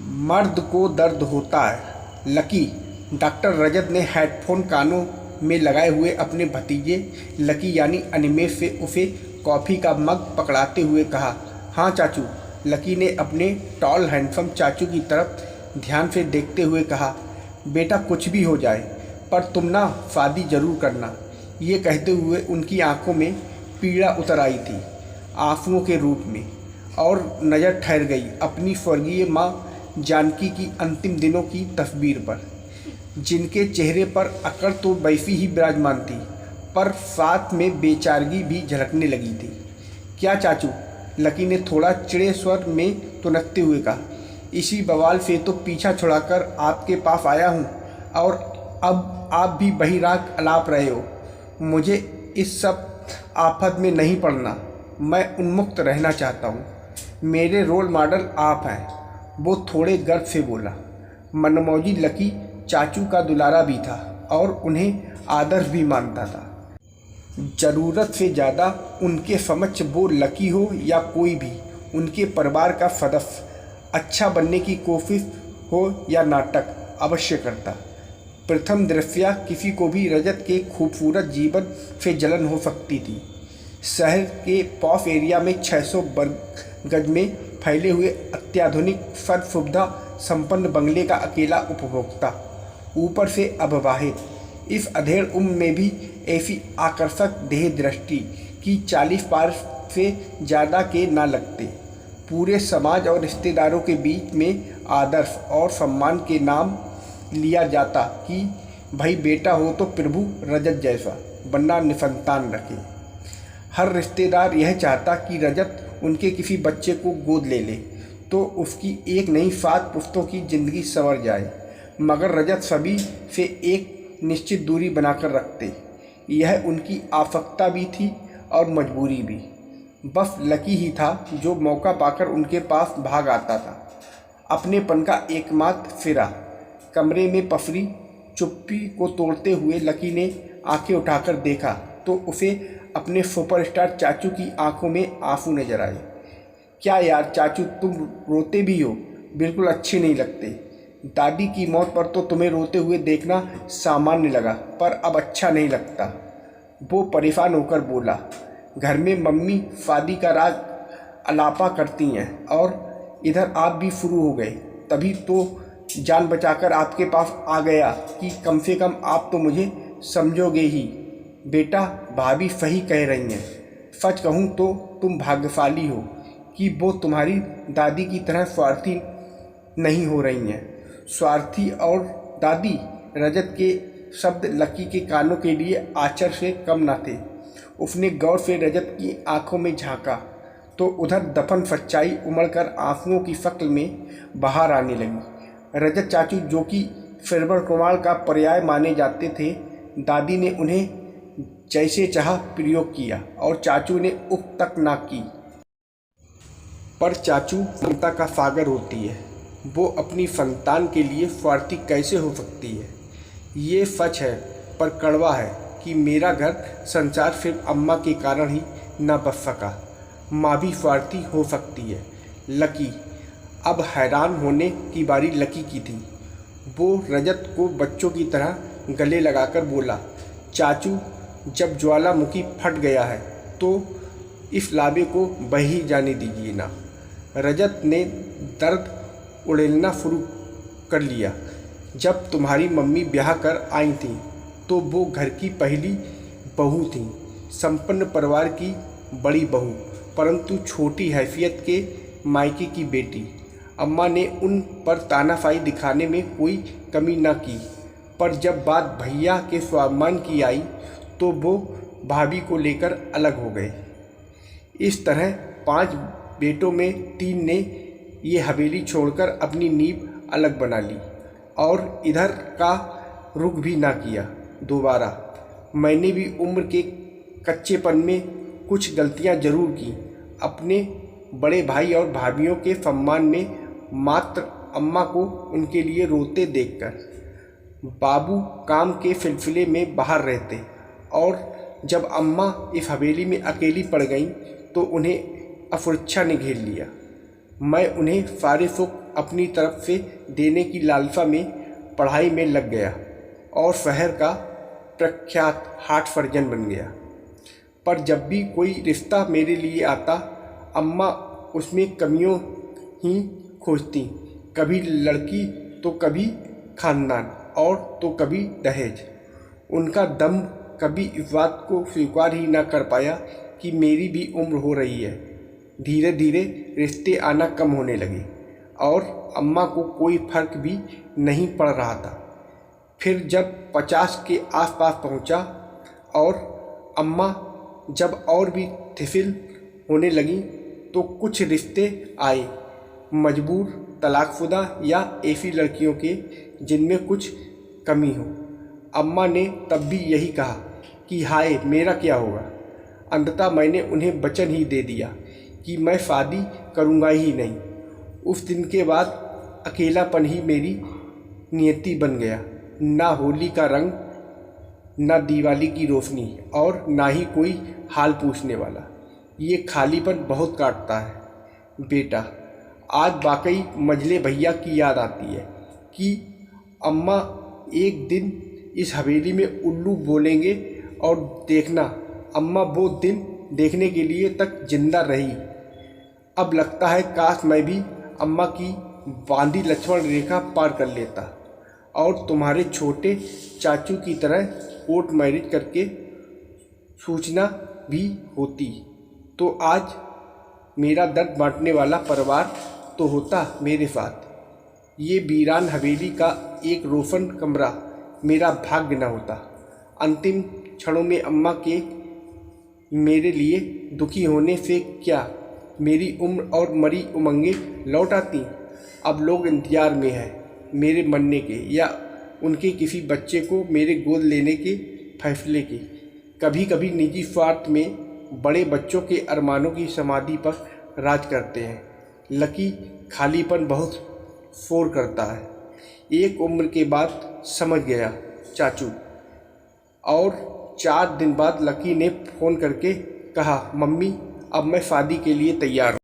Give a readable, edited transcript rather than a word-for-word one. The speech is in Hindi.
मर्द को दर्द होता है लकी। डॉक्टर रजत ने हेडफोन कानों में लगाए हुए अपने भतीजे लकी यानी अनिमेष से उसे कॉफ़ी का मग पकड़ाते हुए कहा। हाँ चाचू, लकी ने अपने टॉल हैंडसम चाचू की तरफ ध्यान से देखते हुए कहा। बेटा कुछ भी हो जाए पर तुम ना शादी जरूर करना। ये कहते हुए उनकी आंखों में पीड़ा उतर आई थी आंसुओं के रूप में, और नज़र ठहर गई अपनी स्वर्गीय माँ जानकी की अंतिम दिनों की तस्वीर पर, जिनके चेहरे पर अकड़ तो वैसी ही विराजमान थी पर साथ में बेचारगी भी झलकने लगी थी। क्या चाचू, लकी ने थोड़ा चिड़े स्वर में तुनकते हुए कहा। इसी बवाल से तो पीछा छुड़ाकर आपके पास आया हूँ और अब आप भी वही राग अलाप रहे हो। मुझे इस सब आफत में नहीं पड़ना, मैं उन्मुक्त रहना चाहता हूँ। मेरे रोल मॉडल आप हैं, वो थोड़े गर्व से बोला। मनमौजी लकी चाचू का दुलारा भी था और उन्हें आदर्श भी मानता था। ज़रूरत से ज़्यादा उनके समक्ष वो लकी हो या कोई भी उनके परिवार का सदस्य अच्छा बनने की कोशिश हो या नाटक अवश्य करता। प्रथम दृष्टया किसी को भी रजत के खूबसूरत जीवन से जलन हो सकती थी। शहर के पॉश एरिया में 600 वर्ग गज में फैले हुए अत्याधुनिक सर्व सुविधा संपन्न बंगले का अकेला उपभोक्ता, ऊपर से अविवाहित, इस अधेड़ उम्र में भी ऐसी आकर्षक देह दृष्टि की 40 पार से ज़्यादा के ना लगते। पूरे समाज और रिश्तेदारों के बीच में आदर्श और सम्मान के नाम लिया जाता कि भाई बेटा हो तो प्रभु रजत जैसा, वरना निसंतान रखे। हर रिश्तेदार यह चाहता कि रजत उनके किसी बच्चे को गोद ले ले तो उसकी एक नहीं 7 पुश्तों की ज़िंदगी संवर जाए, मगर रजत सभी से एक निश्चित दूरी बनाकर रखते। यह उनकी आवश्यकता भी थी और मजबूरी भी। बस लकी ही था जो मौका पाकर उनके पास भाग आता था। अपनेपन का एकमात्र सिरा। कमरे में पसरी चुप्पी को तोड़ते हुए लकी ने आंखें उठाकर देखा तो उसे अपने सुपरस्टार चाचू की आंखों में आंसू नजर आए। क्या यार चाचू, तुम रोते भी हो, बिल्कुल अच्छे नहीं लगते। दादी की मौत पर तो तुम्हें रोते हुए देखना सामान्य लगा, पर अब अच्छा नहीं लगता, वो परेशान होकर बोला। घर में मम्मी शादी का राज अलापा करती हैं और इधर आप भी शुरू हो गए, तभी तो जान बचाकर आपके पास आ गया कि कम से कम आप तो मुझे समझोगे ही। बेटा, भाभी सही कह रही हैं। सच कहूँ तो तुम भाग्यशाली हो कि वो तुम्हारी दादी की तरह स्वार्थी नहीं हो रही हैं। स्वार्थी और दादी, रजत के शब्द लकी के कानों के लिए आचर से कम न थे। उसने गौर से रजत की आंखों में झांका तो उधर दफन सच्चाई उमड़कर आंसुओं की शक्ल में बाहर आने लगी। रजत चाचू, जो कि फिरबर कुमार का पर्याय माने जाते थे, दादी ने उन्हें जैसे चाहा प्रयोग किया और चाचू ने उफ तक ना की। पर चाचू ममता का सागर होती है, वो अपनी संतान के लिए स्वार्थी कैसे हो सकती है। ये सच है पर कड़वा है कि मेरा घर संसार सिर्फ अम्मा के कारण ही न बच सका। माँ भी स्वार्थी हो सकती है लकी। अब हैरान होने की बारी लकी की थी। वो रजत को बच्चों की तरह गले लगाकर बोला। चाचू, जब ज्वालामुखी फट गया है तो इस लाबे को बह ही जाने दीजिए ना। रजत ने दर्द उड़ेलना शुरू कर लिया। जब तुम्हारी मम्मी ब्याह कर आई थी तो वो घर की पहली बहू थी, संपन्न परिवार की बड़ी बहू, परंतु छोटी हैसियत के मायके की बेटी। अम्मा ने उन पर तानाशाही दिखाने में कोई कमी न की, पर जब बात भैया के स्वाभिमान की आई तो वो भाभी को लेकर अलग हो गए। इस तरह 5 बेटों में 3 ने ये हवेली छोड़कर अपनी नींव अलग बना ली और इधर का रुख भी ना किया दोबारा। मैंने भी उम्र के कच्चेपन में कुछ गलतियां जरूर की। अपने बड़े भाई और भाभियों के सम्मान में मात्र अम्मा को उनके लिए रोते देखकर। बाबू काम के सिलसिले में बाहर रहते और जब अम्मा इस हवेली में अकेली पड़ गईं तो उन्हें अफुर्च्छा ने घेर लिया। मैं उन्हें सारे सुख अपनी तरफ से देने की लालसा में पढ़ाई में लग गया और शहर का प्रख्यात हार्ट सर्जन बन गया। पर जब भी कोई रिश्ता मेरे लिए आता, अम्मा उसमें कमियों ही खोजती, कभी लड़की तो कभी खानदान और तो कभी दहेज। उनका दम कभी इस बात को स्वीकार ही ना कर पाया कि मेरी भी उम्र हो रही है। धीरे धीरे रिश्ते आना कम होने लगे और अम्मा को कोई फर्क भी नहीं पड़ रहा था। फिर जब 50 के आसपास पहुंचा और अम्मा जब और भी थिसिल होने लगी तो कुछ रिश्ते आए, मजबूर, तलाकशुदा या ऐसी लड़कियों के जिनमें कुछ कमी हो। अम्मा ने तब भी यही कहा कि हाय मेरा क्या होगा। अंततः मैंने उन्हें वचन ही दे दिया कि मैं शादी करूँगा ही नहीं। उस दिन के बाद अकेलापन ही मेरी नियति बन गया। ना होली का रंग, ना दिवाली की रोशनी और ना ही कोई हाल पूछने वाला। ये खालीपन बहुत काटता है बेटा। आज वाकई मजले भैया की याद आती है कि अम्मा एक दिन इस हवेली में उल्लू बोलेंगे और देखना अम्मा वो दिन देखने के लिए तक जिंदा रही। अब लगता है काश मैं भी अम्मा की बांधी लक्ष्मण रेखा पार कर लेता और तुम्हारे छोटे चाचू की तरह कोर्ट मैरिज करके सूचना भी होती तो आज मेरा दर्द बांटने वाला परिवार तो होता मेरे साथ। ये वीरान हवेली का एक रोशन कमरा मेरा भाग्य न होता। अंतिम क्षणों में अम्मा के मेरे लिए दुखी होने से क्या मेरी उम्र और मरी उमंगें लौट आती। अब लोग इंतजार में हैं मेरे मरने के या उनके किसी बच्चे को मेरे गोद लेने के फैसले के। कभी कभी निजी स्वार्थ में बड़े बच्चों के अरमानों की समाधि पर राज करते हैं। लकी खालीपन बहुत शोर करता है। एक उम्र के बाद समझ गया चाचू। और 4 दिन बाद लकी ने फ़ोन करके कहा, मम्मी अब मैं शादी के लिए तैयार हूँ।